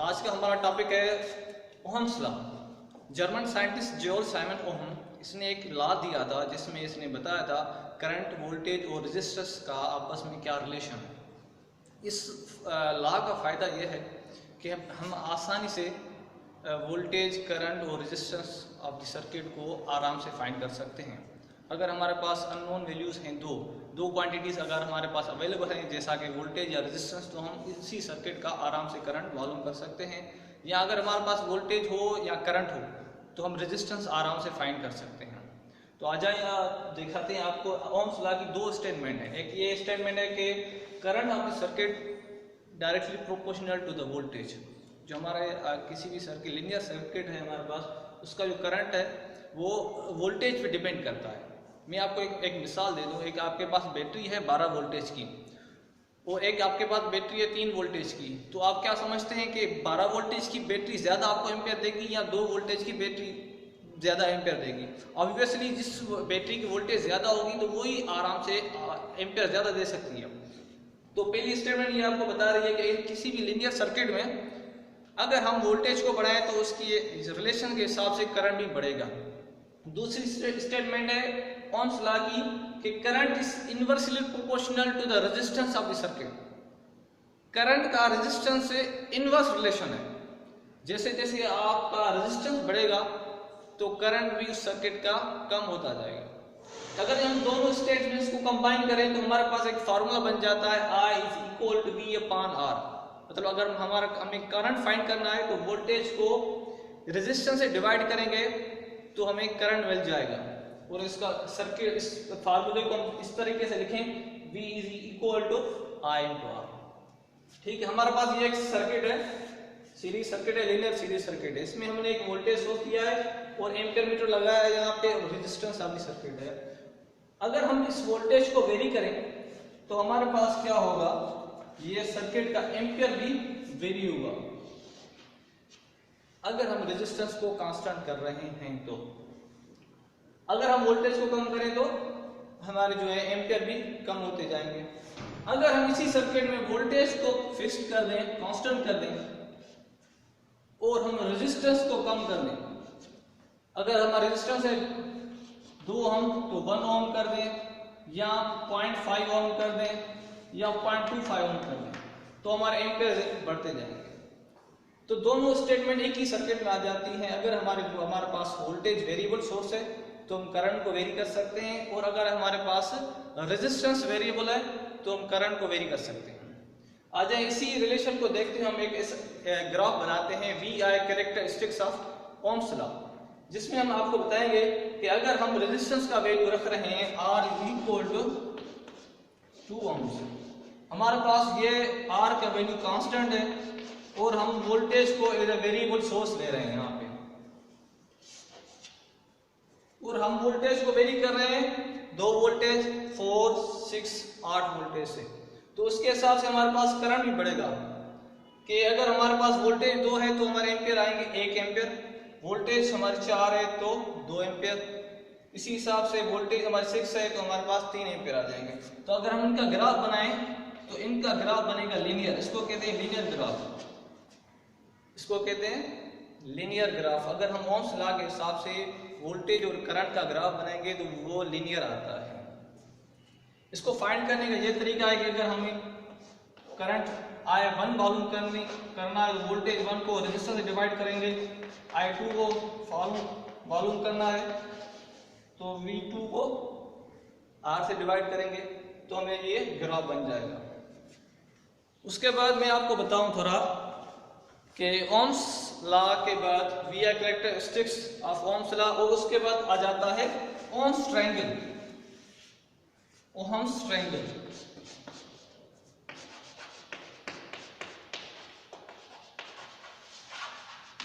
आज का हमारा टॉपिक है Ohm's law. German scientist George Simon Ohm, इसने एक लॉ दिया था जिसमें इसने बताया था करंट, वोल्टेज और रेजिस्टेंस का आपस में क्या रिलेशन है। इस लॉ का फ़ायदा यह है कि हम आसानी से वोल्टेज, करंट और रेजिस्टेंस ऑफ द सर्किट को आराम से फाइंड कर सकते हैं। अगर हमारे पास अननोन वैल्यूज़ हैं दो क्वांटिटीज़ अगर हमारे पास अवेलेबल हैं, जैसा कि वोल्टेज या रेजिस्टेंस, तो हम इसी सर्किट का आराम से करंट मालूम कर सकते हैं। या अगर हमारे पास वोल्टेज हो या करंट हो तो हम रेजिस्टेंस आराम से फाइंड कर सकते हैं। तो आ जाए दिखाते हैं आपको ओम्स लॉ की दो स्टेटमेंट है। एक ये स्टेटमेंट है कि current of the circuit directly proportional to the voltage. जो हमारे किसी भी सर्किट, लीनियर सर्किट है हमारे पास, उसका जो करंट है वो वोल्टेज पे डिपेंड करता है। मैं आपको एक मिसाल दे दूं। एक आपके पास बैटरी है 12 वोल्टेज की और एक आपके पास बैटरी है 3 वोल्टेज की। तो आप क्या समझते हैं कि 12 वोल्टेज की बैटरी ज़्यादा आपको एम्पेयर देगी या 2 वोल्टेज की बैटरी ज़्यादा एम्पेयर देगी? ऑब्वियसली जिस बैटरी की वोल्टेज ज़्यादा होगी तो वही आराम से एम्पेयर ज़्यादा दे सकती है। तो पहली स्टेटमेंट ये आपको बता रही है कि किसी भी लीनियर सर्किट में अगर हम वोल्टेज को बढ़ाएं तो उसकी रिलेशन के हिसाब से करंट भी बढ़ेगा। दूसरी स्टेटमेंट है ओम्स लॉ की कि current is inversely proportional to the resistance of the circuit. Current का रेजिस्टेंस से इनवर्स रिलेशन है। जैसे जैसे आपका रेजिस्टेंस बढ़ेगा तो करंट भी उस सर्किट का कम होता जाएगा। अगर हम दोनों स्टेटमेंट्स को कंबाइन करें तो हमारे पास एक फार्मूला बन जाता है I is equal to V upon R। मतलब अगर हमें करंट फाइंड करना है तो वोल्टेज को रेजिस्टेंस से डिवाइड करेंगे तो हमें करंट मिल जाएगा। और इसका सर्किट, इस फार्मूले को हम इस तरीके से लिखें V is equal to I into R। ठीक है, हमारे पास ये एक सर्किट है, सीरीज सर्किट है, लीनियर सीरीज सर्किट है। इसमें हमने एक वोल्टेज सोर्स दिया है और एम्पियर मीटर लगाया है यहाँ पे, रेजिस्टेंस ऑफ द सर्किट है। अगर हम इस वोल्टेज को वेरी करें तो हमारे पास क्या होगा, ये सर्किट का एम्पियर भी वेरी होगा। अगर हम रेजिस्टेंस को कांस्टेंट कर रहे हैं तो अगर हम वोल्टेज को कम करें तो हमारे जो है एम्पियर भी कम होते जाएंगे। अगर हम इसी सर्किट में वोल्टेज को फिक्स कर दें, कांस्टेंट कर दें और हम रेजिस्टेंस को कम कर दें, अगर हमारा रेजिस्टेंस है 2 ओम तो 1 ओम कर दें या 0.5 ओम कर दें या 0.25 ओम कर दें, तो हमारे एम्पियर बढ़ते जाएंगे। तो दोनों स्टेटमेंट एक ही सर्किट में आ जाती हैं। अगर हमारे पास वोल्टेज वेरिएबल सोर्स है तो हम करंट को वेरी कर सकते हैं, और अगर हमारे पास रेजिस्टेंस वेरिएबल है तो हम करंट को वेरी कर सकते हैं। आ जाए इसी रिलेशन को देखते हैं। हम एक ग्राफ बनाते हैं VI characteristics of Ohm's law, जिसमें हम आपको बताएंगे कि अगर हम रेजिस्टेंस का वैल्यू रख रहे हैं R is equal to 2 ohms, हमारे पास ये R का वैल्यू कांस्टेंट है और हम वोल्टेज को एज ए वेरिएबल सोर्स ले रहे हैं यहाँ पे, और हम वोल्टेज को वेरी कर रहे हैं 2 वोल्टेज, 4, 6, 8 वोल्टेज से। तो उसके हिसाब से हमारे पास करंट भी बढ़ेगा कि अगर हमारे पास वोल्टेज 2 है तो हमारे एम्पियर आएंगे 1 एम्पियर, वोल्टेज हमारे 4 है तो 2 एम्पियर, इसी हिसाब से वोल्टेज हमारे 6 है तो हमारे पास 3 एम्पियर आ जाएंगे। तो अगर हम इनका ग्राफ बनाएं तो इनका ग्राफ बनेगा लीनियर। इसको कहते हैं लीनियर ग्राफ, इसको कहते हैं लीनियर ग्राफ। अगर हम ओम्स लॉ के हिसाब से वोल्टेज और करंट का ग्राफ बनाएंगे तो वो लीनियर आता है। इसको फाइंड करने का ये तरीका है कि अगर हमें करंट I1 मालूम करना है तो वोल्टेज 1 को रेजिस्टेंस से डिवाइड करेंगे, I2 को मालूम करना है तो V2 को R से डिवाइड करेंगे, तो हमें ये ग्राफ बन जाएगा। उसके बाद मैं आपको बताऊं थोड़ा कि ओम्स लॉ के बाद VI characteristics of Ohm's law, और उसके बाद आ जाता है Ohm's triangle. Ohm's triangle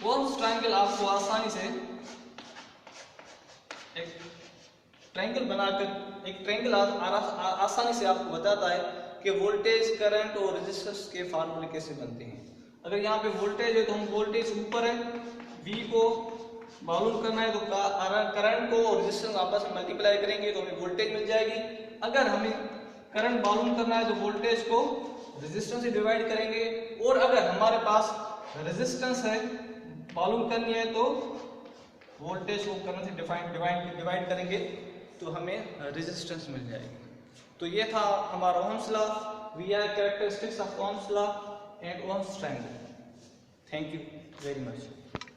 Ohm's triangle आपको आसानी से एक ट्रायंगल बनाकर एक ट्रायंगल आसानी से आपको बताता है कि वोल्टेज, करंट और रेजिस्टेंस के फार्मूले कैसे बनते हैं। अगर यहाँ पे वोल्टेज है तो हम वोल्टेज ऊपर है, V को मालूम करना है तो करंट को और रेजिस्टेंस आपस में मल्टीप्लाई करेंगे तो हमें वोल्टेज मिल जाएगी। अगर हमें करंट मालूम करना है तो वोल्टेज को रेजिस्टेंस से डिवाइड करेंगे, और अगर हमारे पास रेजिस्टेंस है मालूम करनी है तो वोल्टेज को करंट से डिवाइड करेंगे तो हमें रेजिस्टेंस मिल जाएगी। तो ये था हमारा Ohm's law, V R characteristics of Ohm's law and Ohm's triangle. Thank you very much.